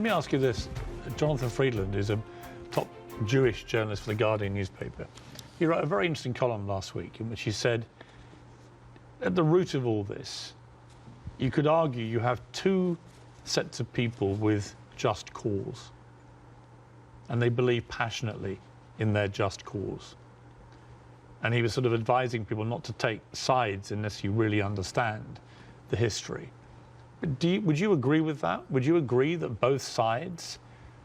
Let me ask you this. Jonathan Freedland is a top Jewish journalist for the Guardian newspaper. He wrote a very interesting column last week in which he said, at the root of all this, you could argue you have two sets of people with just cause, and they believe passionately in their just cause. And he was sort of advising people not to take sides unless you really understand the history. Would you agree with that? Would you agree that both sides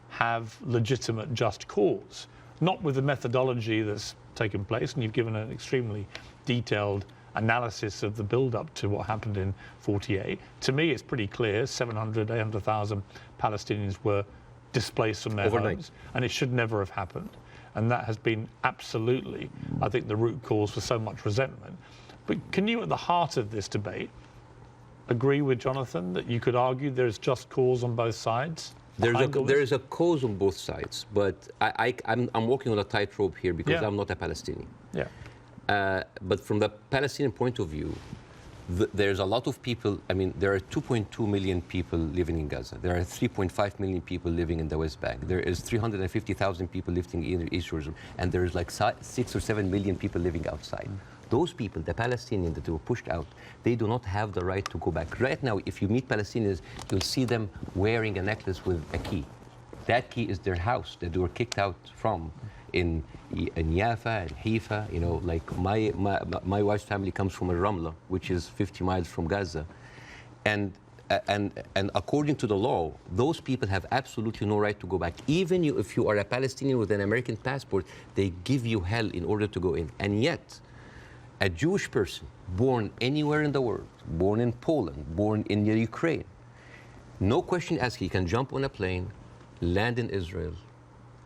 have legitimate just cause? Not with the methodology that's taken place, and you've given an extremely detailed analysis of the build-up to what happened in 48. To me, it's pretty clear 700, 800,000 Palestinians were displaced from their homes, and it should never have happened. And that has been absolutely, I think, the root cause for so much resentment. But can you, at the heart of this debate, agree with Jonathan that you could argue there's just cause on both sides? There is a cause on both sides, but I'm walking on a tightrope here because I'm not a Palestinian. But from the Palestinian point of view, there's a lot of people. I mean, there are 2.2 million people living in Gaza. There are 3.5 million people living in the West Bank. There is 350,000 people living in East Jerusalem, and there's like 6 or 7 million people living outside. Those people, the Palestinians that were pushed out, they do not have the right to go back. Right now, if you meet Palestinians, you'll see them wearing a necklace with a key. That key is their house that they were kicked out from in Yafa and Haifa. You know, like my wife's family comes from Ramla, which is 50 miles from Gaza. And according to the law, those people have absolutely no right to go back. Even if you are a Palestinian with an American passport, they give you hell in order to go in. And yet, a Jewish person born anywhere in the world, born in Poland, born in Ukraine, no question asked, he can jump on a plane, land in Israel,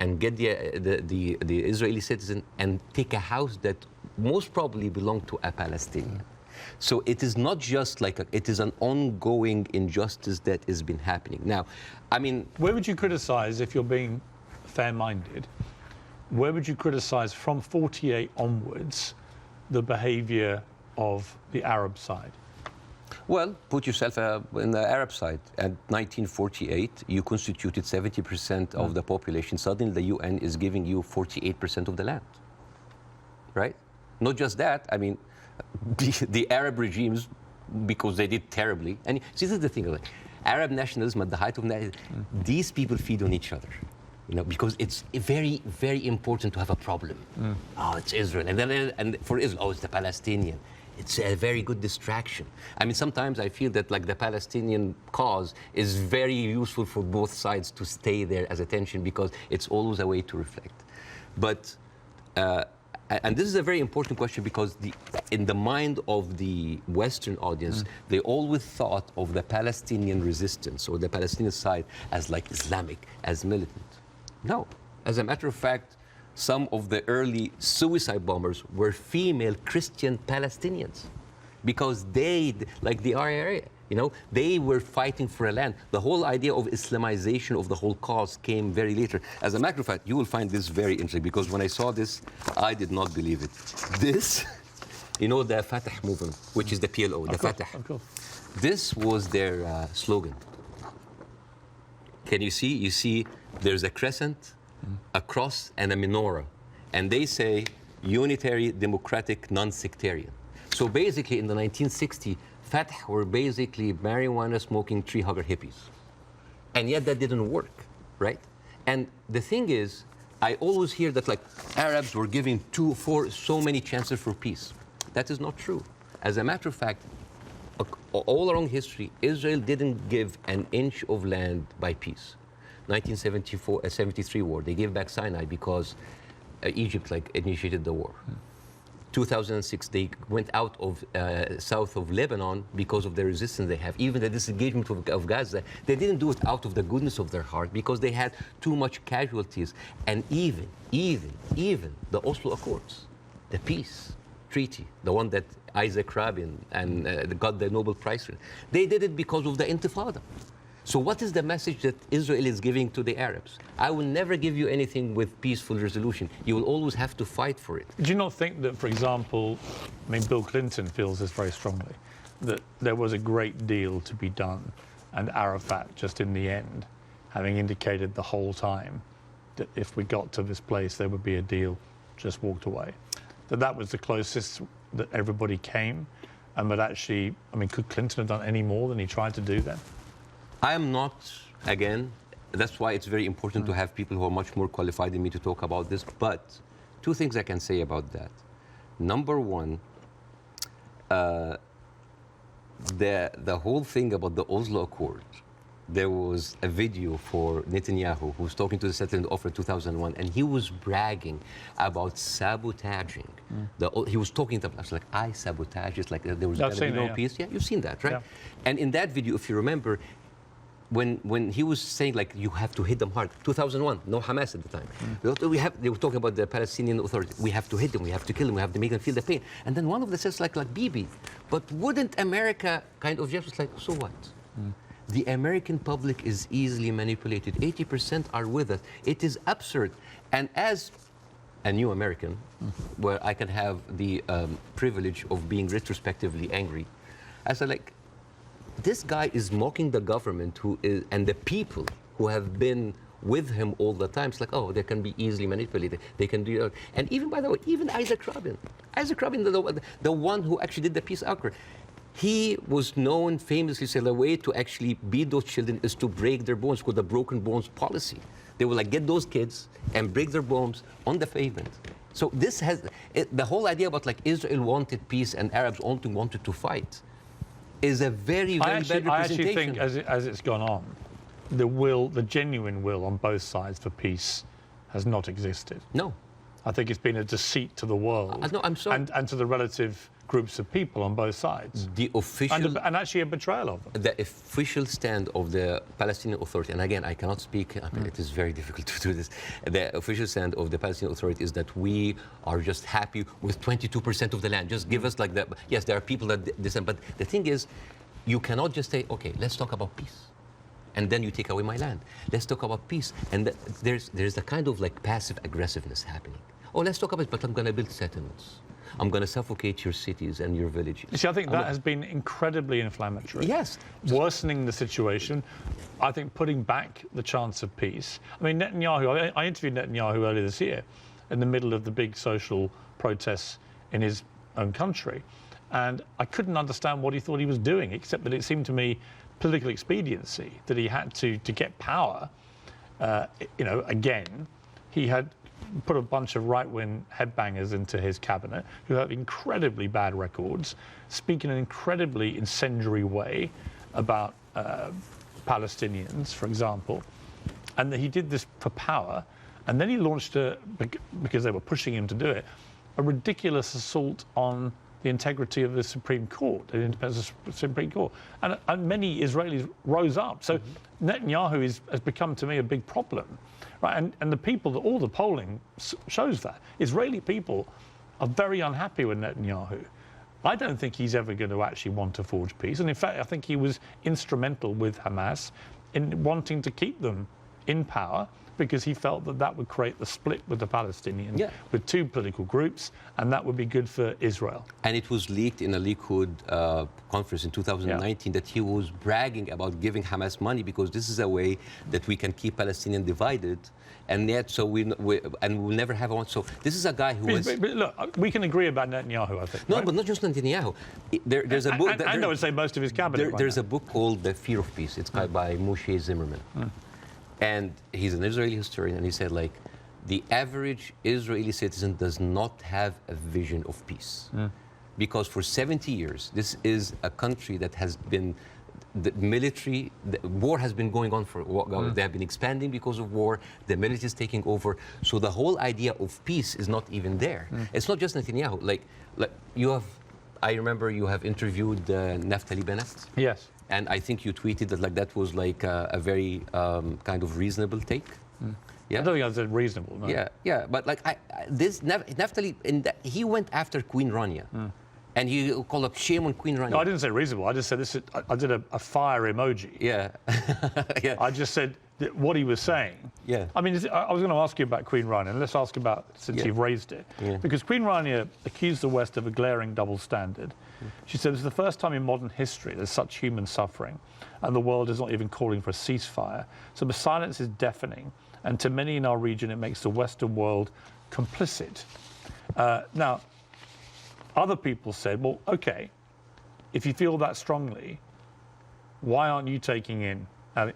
and get the Israeli citizen and take a house that most probably belonged to a Palestinian. So it is not just like it is an ongoing injustice that has been happening. Now, I mean, where would you criticize, if you're being fair-minded, where would you criticize from 48 onwards the behavior of the Arab side? Well, put yourself in the Arab side. At 1948, you constituted 70% of the population. Suddenly, the UN is giving you 48% of the land, right? Not just that, I mean, the Arab regimes, because they did terribly, and see, this is the thing, like, Arab nationalism at the height of that, these people feed on each other. You know, because it's very, very important to have a problem. Oh, it's Israel, and for Israel, oh, it's the Palestinian. It's a very good distraction. I mean, sometimes I feel that like the Palestinian cause is very useful for both sides to stay there as attention because it's always a way to reflect. But and this is a very important question because in the mind of the Western audience, they always thought of the Palestinian resistance or the Palestinian side as like Islamic, as militant. No. As a matter of fact, some of the early suicide bombers were female Christian Palestinians because they, like the IRA, you know, they were fighting for a land. The whole idea of Islamization of the whole cause came very later. As a matter of fact, you will find this very interesting because when I saw this, I did not believe it. This, you know, the Fatah movement, which is the PLO, the Fatah. This was their slogan. Can you see? You see there's a crescent, a cross, and a menorah. And they say unitary, democratic, non-sectarian. So basically in the 1960s, Fatah were basically marijuana-smoking, tree-hugger hippies. And yet that didn't work, right? And the thing is, I always hear that like Arabs were giving so many chances for peace. That is not true. As a matter of fact, all along history, Israel didn't give an inch of land by peace. 1973 war, they gave back Sinai because Egypt like initiated the war. 2006, they went out of south of Lebanon because of the resistance they have. Even the disengagement of Gaza, they didn't do it out of the goodness of their heart because they had too much casualties. And even the Oslo Accords, the peace treaty, the one that Isaac Rabin and got the Nobel Prize for, they did it because of the Intifada. So what is the message that Israel is giving to the Arabs? I will never give you anything with peaceful resolution. You will always have to fight for it. Do you not think that, for example, I mean, Bill Clinton feels this very strongly, that there was a great deal to be done, and Arafat just in the end having indicated the whole time that if we got to this place, there would be a deal, just walked away. That was the closest that everybody came. But actually, I mean, could Clinton have done any more than he tried to do then? I am not, again, that's why it's very important to have people who are much more qualified than me to talk about this. But two things I can say about that. Number one, the whole thing about the Oslo Accord, there was a video for Netanyahu who was talking to the settlement offer in 2001, and he was bragging about sabotaging. He was talking to us like, I sabotage. It's like there was going to be no peace. Yeah, you've seen that, right? Yeah. And in that video, if you remember, when he was saying like you have to hit them hard, 2001, no Hamas at the time. They were talking about the Palestinian Authority. We have to hit them, we have to kill them, we have to make them feel the pain. And then one of them says like Bibi, but wouldn't America kind of just like, so what? The American public is easily manipulated. 80% are with us. It is absurd. And as a new American, where I can have the privilege of being retrospectively angry, I said like, this guy is mocking the government and the people who have been with him all the time. It's like, oh, they can be easily manipulated. They can do it. And even, by the way, even Isaac Rabin, the one who actually did the peace accord, he was known famously, said the way to actually beat those children is to break their bones, called the broken bones policy. They will like get those kids and break their bones on the pavement. So this has, the whole idea about like Israel wanted peace and Arabs only wanted to fight is a very, very bad representation. I actually think as it's gone on, the genuine will on both sides for peace has not existed. No. I think it's been a deceit to the world. No, I'm sorry. And to the relative groups of people on both sides. The official... And actually a betrayal of them. The official stand of the Palestinian Authority, and again, I cannot speak, I mean, it is very difficult to do this. The official stand of the Palestinian Authority is that we are just happy with 22% of the land. Just give us like that. Yes, there are people that dissent, but the thing is, you cannot just say, okay, let's talk about peace. And then you take away my land. Let's talk about peace. And there's a kind of like passive aggressiveness happening. Oh, let's talk about it, but I'm going to build settlements. I'm going to suffocate your cities and your villages. You see, I think that has been incredibly inflammatory. Yes. Worsening the situation. I think putting back the chance of peace. I mean, Netanyahu, I interviewed Netanyahu earlier this year in the middle of the big social protests in his own country. And I couldn't understand what he thought he was doing, except that it seemed to me political expediency, that he had to get power. You know, again, he had put a bunch of right-wing headbangers into his cabinet who have incredibly bad records, speak in an incredibly incendiary way about Palestinians, for example. And he did this for power. And then he launched, because they were pushing him to do it, a ridiculous assault on the integrity of the Supreme Court, the independence of the Supreme Court. And many Israelis rose up. So Netanyahu has become, to me, a big problem. Right? And the people, all the polling shows that. Israeli people are very unhappy with Netanyahu. I don't think he's ever going to actually want to forge peace. And in fact, I think he was instrumental with Hamas in wanting to keep them in power, because he felt that that would create the split with the Palestinians, with two political groups, and that would be good for Israel. And it was leaked in a Likud conference in 2019 that he was bragging about giving Hamas money because this is a way that we can keep Palestinians divided, and yet so we'll never have one. So this is a guy who was... But look, we can agree about Netanyahu, I think. No, right? But not just Netanyahu. There's a book... And I would say most of his cabinet. There's a book called The Fear of Peace. It's by Moshe Zimmerman. And he's an Israeli historian, and he said, like, the average Israeli citizen does not have a vision of peace. Because for 70 years, this is a country that has been, the war has been going on for, they have been expanding because of war, the military is taking over. So the whole idea of peace is not even there. It's not just Netanyahu. Like you have, I remember you have interviewed Naftali Bennett. Yes. And I think you tweeted that like that was like a very kind of reasonable take. Yeah? I don't think I said reasonable. No. Yeah. But like this Naftali, he went after Queen Rania, and he called up shame on Queen Rania. No, I didn't say reasonable. I just said this. I did a fire emoji. Yeah. Yeah. I just said that what he was saying. Yeah. I mean, I was going to ask you about Queen Rania, and let's ask about, since you've raised it, because Queen Rania accused the West of a glaring double standard. She said it's the first time in modern history there's such human suffering, and the world is not even calling for a ceasefire. So the silence is deafening, and to many in our region, it makes the Western world complicit. Now, other people said, well, okay, if you feel that strongly, why aren't you taking in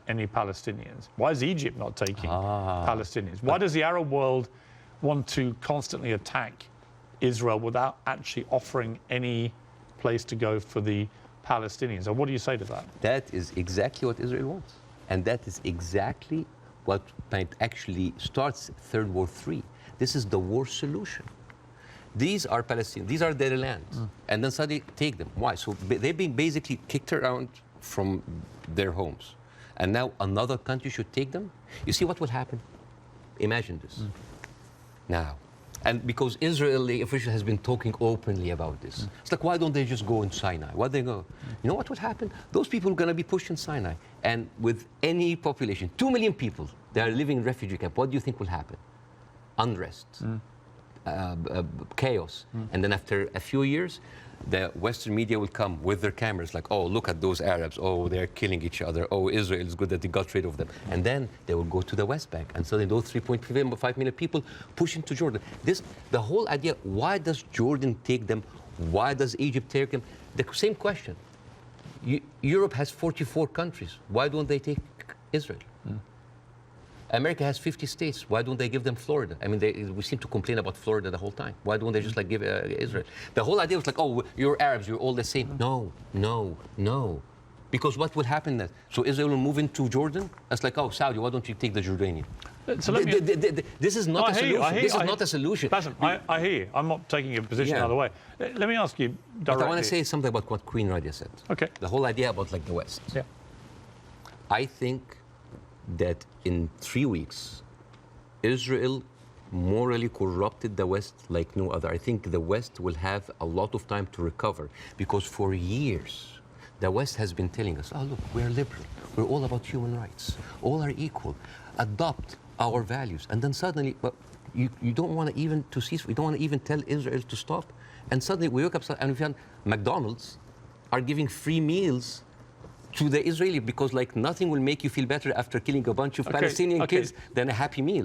any Palestinians? Why is Egypt not taking Palestinians? Why does the Arab world want to constantly attack Israel without actually offering any place to go for the Palestinians? And what do you say to that? That is exactly what Israel wants. And that is exactly what actually starts Third War III. This is the war solution. These are Palestinians. These are their lands. And then suddenly take them. Why? So they've been basically kicked around from their homes. And now another country should take them? You see what will happen? Imagine this. Now. And because Israeli official has been talking openly about this. It's like, why don't they just go in Sinai? Why they go? You know what would happen? Those people are going to be pushed in Sinai. And with any population, 2 million people, they are living in refugee camp. What do you think will happen? Unrest. Chaos. And then after a few years, the Western media will come with their cameras like, oh, look at those Arabs. Oh, they're killing each other. Oh, Israel is good that they got rid of them. And then they will go to the West Bank. And suddenly those 3.5 million people push into Jordan. The whole idea, why does Jordan take them? Why does Egypt take them? The same question. Europe has 44 countries. Why don't they take Israel? America has 50 states. Why don't they give them Florida? I mean, we seem to complain about Florida the whole time. Why don't they just like give Israel? The whole idea was like, oh, you're Arabs, you're all the same. No, no, no. Because what will happen then? So Israel will move into Jordan? It's like, oh, Saudi, why don't you take the Jordanian? So this is not a solution. This is not a solution. Listen, I hear you. I'm not taking a position either way. Let me ask you directly. But I want to say something about what Queen Radia said. Okay. The whole idea about like the West. Yeah. I think that in 3 weeks, Israel morally corrupted the West like no other. I think the West will have a lot of time to recover because for years, the West has been telling us, oh, look, we're liberal. We're all about human rights. All are equal. Adopt our values. And then suddenly, well, you don't want to even to cease. We don't want to even tell Israel to stop. And suddenly we wake up and we found McDonald's are giving free meals to the Israeli because like nothing will make you feel better after killing a bunch of Palestinian kids than a Happy Meal.